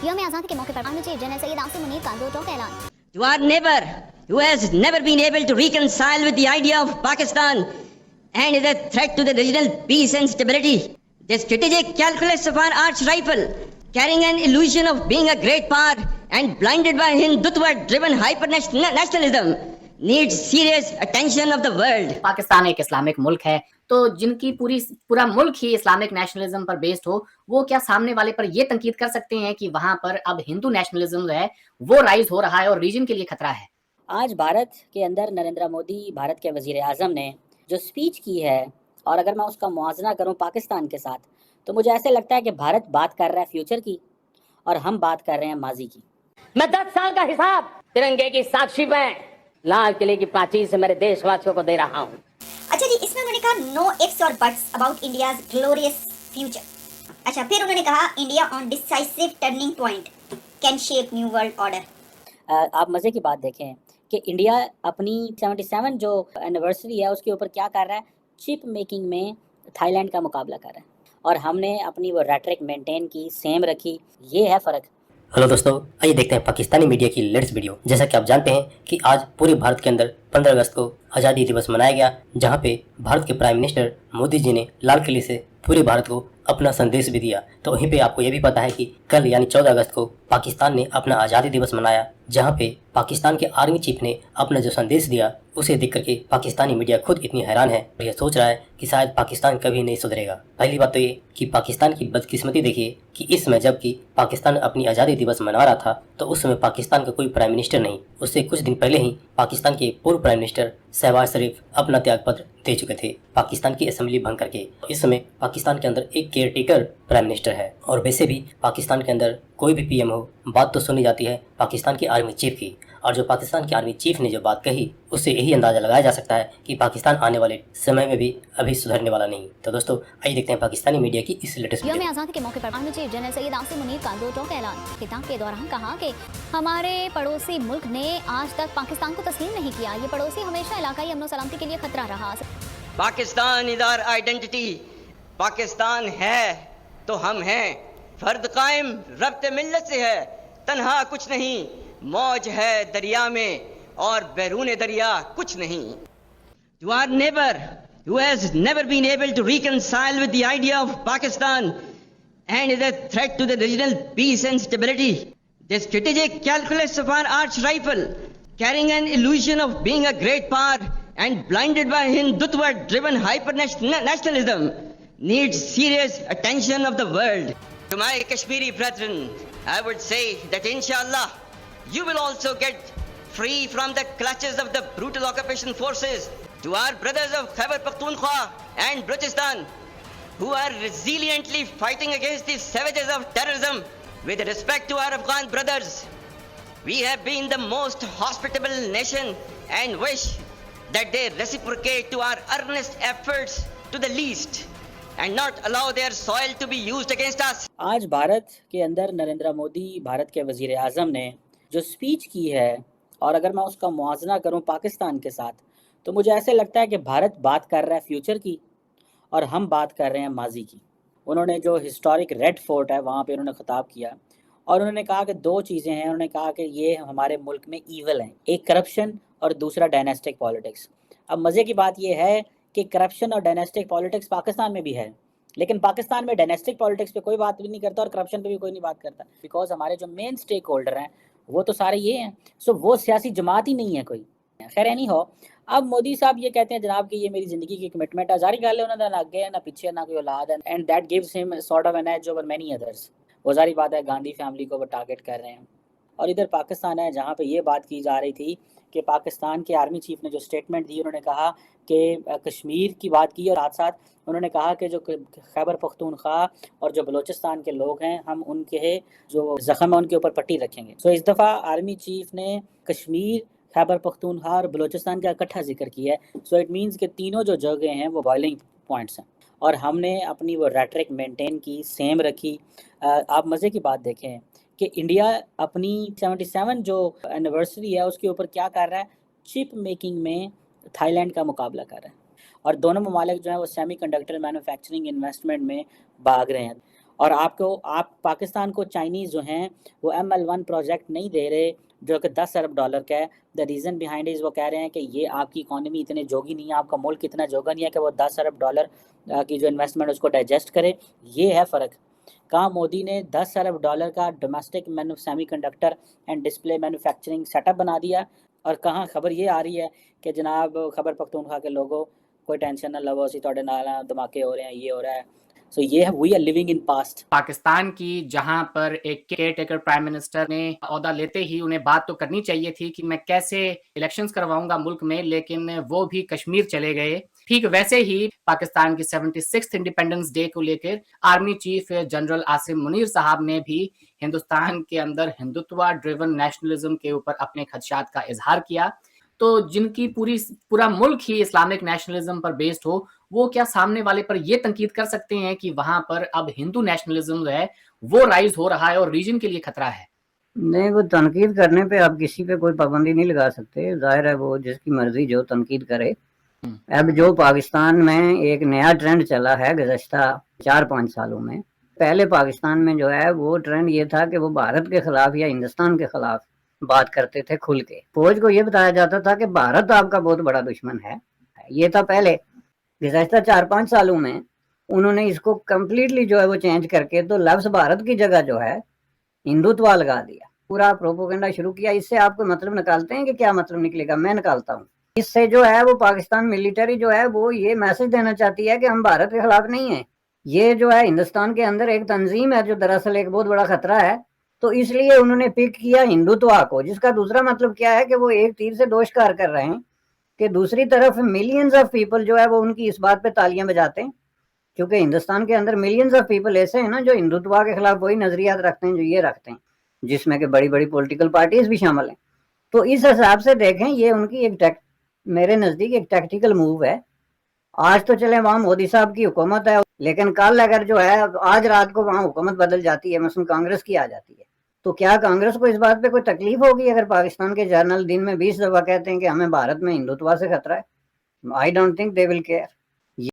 यौम आज़ादी के मौके पर army chief general Syed Asim Munir का दो टोक ऐलान। To our neighbor who has never been able to reconcile with the idea of Pakistan and is a threat to the regional peace and stability, the strategic calculus of our arch rifle, carrying an illusion of being a great power and blinded by Hindutva-driven hyper-nationalism, needs serious attention of the world. Pakistan एक Islamic मुल्क है, तो जिनकी पूरा मुल्क ही Islamic nationalism पर based हो, वो क्या सामने वाले पर ये तंकीद कर सकते हैं कि वहां पर अब हिंदू नेशनलिज्म जो है वो राइज हो रहा है और रीजन के लिए खतरा है? आज भारत के अंदर नरेंद्र मोदी भारत के वजीर आज़म ने जो स्पीच की है, और अगर मैं उसका मुआवजा करूं पाकिस्तान के साथ, तो मुझे ऐसे लगता है कि भारत बात कर रहा है फ्यूचर की और हम बात कर रहे हैं माजी की। मैं 10 साल का हिसाब तिरंगे की साक्षी में लाल किले की प्राचीर से मेरे देशवासियों को दे रहा हूँ। अच्छा जी, इसमें उन्होंने कहा नो इफ्स और buts about India's glorious future. अच्छा, फिर उन्होंने कहा India on decisive turning point can shape new world order. आप मज़े की बात देखें कि इंडिया अपनी 77 जो एनिवर्सरी है उसके ऊपर क्या कर रहा है, चिप मेकिंग में थाईलैंड का मुकाबला कर रहा है, और हमने अपनी वो रेटरिक मेंटेन की, सेम रखी। ये है फ़र्क। हेलो दोस्तों, आइए देखते हैं पाकिस्तानी मीडिया की लेटेस्ट वीडियो। जैसा कि आप जानते हैं कि आज पूरे भारत के अंदर 15 अगस्त को आज़ादी दिवस मनाया गया, जहां पे भारत के प्राइम मिनिस्टर मोदी जी ने लाल किले से पूरे भारत को अपना संदेश भी दिया। तो वहीं पे आपको ये भी पता है कि कल यानी 14 अगस्त को पाकिस्तान ने अपना आज़ादी दिवस मनाया, जहां पे पाकिस्तान के आर्मी चीफ ने अपना जो संदेश दिया उसे देख करके पाकिस्तानी मीडिया खुद इतनी हैरान है और यह सोच रहा है कि शायद पाकिस्तान कभी नहीं सुधरेगा। पहली बात तो ये कि पाकिस्तान की बदकिस्मती देखिए कि इस समय जबकि पाकिस्तान अपनी आज़ादी दिवस मना रहा था तो उस समय पाकिस्तान का कोई प्राइम मिनिस्टर नहीं। उससे कुछ दिन पहले ही पाकिस्तान के पूर्व प्राइम मिनिस्टर शहबाज शरीफ अपना त्यागपत्र दे चुके थे पाकिस्तान की असेंबली भंग करके। इस समय पाकिस्तान के अंदर एक केयरटेकर प्राइम मिनिस्टर है, और वैसे भी पाकिस्तान के अंदर कोई भी पीएम हो, बात तो सुनी जाती है पाकिस्तान की आर्मी चीफ की, और जो पाकिस्तान की आर्मी चीफ ने जो बात कही उससे यही अंदाजा लगाया जा सकता है कि पाकिस्तान आने वाले समय में भी अभी सुधरने वाला नहीं। तो दोस्तों आइए देखते हैं पाकिस्तानी मीडिया की इस लेटेस्ट यौम आज़ादी के मौके पर army chief general Syed Asim Munir का दो टोक ऐलान। खिताब के दौरान कहा कि हमारे पड़ोसी मुल्क ने आज तक पाकिस्तान को तस्लीम नहीं किया। ये पड़ोसी हमेशा इलाकाई अमन सलामती के लिए खतरा रहा। Pakistan is our identity. Pakistan है तो हम हैं। फर्द कायम रब्ते मिल्लत से है, तन्हा कुछ नहीं। मौज है दरिया में और बैरून दरिया कुछ नहीं। To our neighbor who has never been able to reconcile with the idea of Pakistan and is a threat to the regional peace and stability, the strategic calculus of our arch rifle, carrying an illusion of being a great power and blinded by Hindutva-driven hyper-nationalism, needs serious attention of the world. To my Kashmiri brethren, I would say that inshallah, you will also get free from the clutches of the brutal occupation forces. To our brothers of Khyber Pakhtunkhwa and Balochistan, who are resiliently fighting against the savages of terrorism, with respect to our Afghan brothers, we have been the most hospitable nation and wish that they reciprocate to our earnest efforts to the least and not allow their soil to be used against us. आज भारत के अंदर नरेंद्र मोदी भारत के वजीर आज़म ने जो speech की है, और अगर मैं उसका मुआवजा करूं पाकिस्तान के साथ, तो मुझे ऐसे लगता है कि भारत बात कर रहा है फ्यूचर की और हम बात कर रहे हैं माजी की। उन्होंने जो हिस्टोरिक रेड फोर्ट है वहाँ पे उन्होंने खिताब किया, और उन्होंने कहा कि दो चीज़ें हैं। उन्होंने कहा कि ये हमारे मुल्क में ईवल हैं, एक करप्शन और दूसरा डायनेस्टिक पॉलिटिक्स। अब मज़े की बात ये है कि करप्शन और डायनेस्टिक पॉलिटिक्स पाकिस्तान में भी है, लेकिन पाकिस्तान में डायनेस्टिक पॉलिटिक्स पे कोई बात भी नहीं करता और करप्शन पे भी कोई नहीं बात करता, बिकॉज हमारे जो मेन स्टेक होल्डर हैं वो तो सारे ये हैं। सो वो सियासी जमात ही नहीं है कोई। खैर नहीं हो, अब मोदी साहब ये कहते हैं जनाब कि ये मेरी ज़िंदगी की कमिटमेंट है। जारी गल है, उन्होंने ना आगे ना पीछे ना कोई औलाद है, and that gives him sort of an edge over many others. वो जारी बात है गांधी फैमिली को वो टारगेट कर रहे हैं। और इधर पाकिस्तान है जहाँ पे ये बात की जा रही थी कि पाकिस्तान के आर्मी चीफ ने जो स्टेटमेंट दी, उन्होंने कहा कि कश्मीर की बात की, और साथ साथ उन्होंने कहा कि जो खैबर पख्तूनख्वा और जो बलूचिस्तान के लोग हैं, हम उनके जो ज़ख्म है उनके ऊपर पट्टी रखेंगे। सो इस दफ़ा आर्मी चीफ ने कश्मीर, खैबर पख्तूनख्वा और बलूचिस्तान का इकट्ठा जिक्र किया है। सो इट मीन्स कि तीनों जो जगह हैं वो बॉइलिंग पॉइंट्स हैं, और हमने अपनी वो रेटरिक मेंटेन की, सेम रखी। आप मज़े की बात देखें कि इंडिया अपनी 77 जो एनिवर्सरी है उसके ऊपर क्या कर रहा है, चिप मेकिंग में थाईलैंड का मुकाबला कर रहा है, और दोनों ममालिक जो हैं वो सेमी कंडक्टर मैन्युफैक्चरिंग इन्वेस्टमेंट में भाग रहे हैं। اور آپ پاکستان کو چائنیز جو ہیں وہ ML1 پروجیکٹ نہیں دے رہے جو کہ $10 ارب کا ہے. دا ریزن بیہائنڈ از وہ کہہ رہے ہیں کہ یہ آپ کی اکانومی اتنے جوگی نہیں ہے, آپ کا ملک اتنا جوگا نہیں ہے کہ وہ $10 ارب کی جو انویسٹمنٹ اس کو ڈائجسٹ کرے. یہ ہے فرق. کہاں مودی نے $10 ارب کا domestic semiconductor and display manufacturing set up بنا دیا, اور کہاں خبر یہ آ رہی ہے کہ جناب خیبر پختونخوا کے لوگوں کوئی ٹینشن نہ لو, اسی تھوڑے نال دھماکے ہو رہے ہیں, یہ ہو رہا ہے. سو یہ ہے we are living in past. Pakistan کی جہاں پر ایک کیئر ٹیکر پرائم منسٹر نے عہدہ لیتے ہی انہیں بات تو کرنی چاہیے تھی کہ میں کیسے الیکشنز کرواؤں گا ملک میں, لیکن وہ بھی کشمیر چلے گئے. ٹھیک ویسے ہی پاکستان کی 76th انڈیپینڈنس ڈے کو لے کر army chief general Asim Munir صاحب نے بھی ہندوستان کے اندر ہندوتوا ڈریون نیشنلزم کے اوپر اپنے خدشات کا اظہار کیا. تو جن کی پورا ملک ہی اسلامک نیشنلزم پر بیسڈ ہو, وہ کیا سامنے والے پر یہ تنقید کر سکتے ہیں کہ وہاں پر اب ہندو نیشنلزم جو ہے وہ رائز ہو رہا ہے اور ریجن کے لیے خطرہ ہے؟ نہیں, وہ تنقید کرنے پہ آپ کسی پہ کوئی پابندی نہیں لگا سکتے. ظاہر ہے وہ جس کی مرضی جو تنقید کرے. اب جو پاکستان میں ایک نیا ٹرینڈ چلا ہے گزشتہ 4-5 سالوں میں, پہلے پاکستان میں جو ہے وہ ٹرینڈ یہ تھا کہ وہ بھارت کے خلاف یا ہندوستان کے خلاف بات کرتے تھے کھل کے. فوج کو یہ بتایا جاتا تھا کہ بھارت آپ کا بہت بڑا دشمن ہے. یہ تھا پہلے. گزشتہ 4-5 سالوں میں انہوں نے اس کو کمپلیٹلی جو ہے وہ چینج کر کے تو لفظ بھارت کی جگہ جو ہے ہندوتوا لگا دیا, پورا پروپوگنڈا شروع کیا. اس سے آپ کو مطلب نکالتے ہیں کہ کیا مطلب نکلے گا؟ میں نکالتا ہوں. اس سے جو ہے وہ پاکستان ملٹری جو ہے وہ یہ میسج دینا چاہتی ہے کہ ہم بھارت کے خلاف نہیں ہیں. یہ جو ہے ہندوستان کے اندر ایک تنظیم ہے جو دراصل ایک بہت بڑا خطرہ ہے. تو اس لیے انہوں نے پک کیا ہندوتوا کو, جس کا دوسرا مطلب کیا ہے کہ وہ ایک تیر سے دو شکار کر رہے ہیں کہ دوسری طرف ملینز آف پیپل جو ہے وہ ان کی اس بات پہ تالیاں بجاتے ہیں, کیونکہ ہندوستان کے اندر ملینز آف پیپل ایسے ہیں نا جو ہندوتوا کے خلاف وہی نظریات رکھتے ہیں جو یہ رکھتے ہیں, جس میں کہ بڑی بڑی پولیٹیکل پارٹیز بھی شامل ہیں. تو اس حساب سے دیکھیں یہ ان کی میرے نزدیک ایک ٹیکٹیکل موو ہے. آج تو چلے وہاں مودی صاحب کی حکومت ہے, لیکن کل اگر جو ہے آج رات کو وہاں حکومت بدل جاتی ہے, مثلا کانگریس کی آ جاتی ہے, تو کیا کانگریس کو اس بات پہ کوئی تکلیف ہوگی اگر پاکستان کے جرنل دن میں 20 دفعہ کہتے ہیں کہ ہمیں بھارت میں ہندوتوا سے خطرہ ہے؟ I don't think they will care.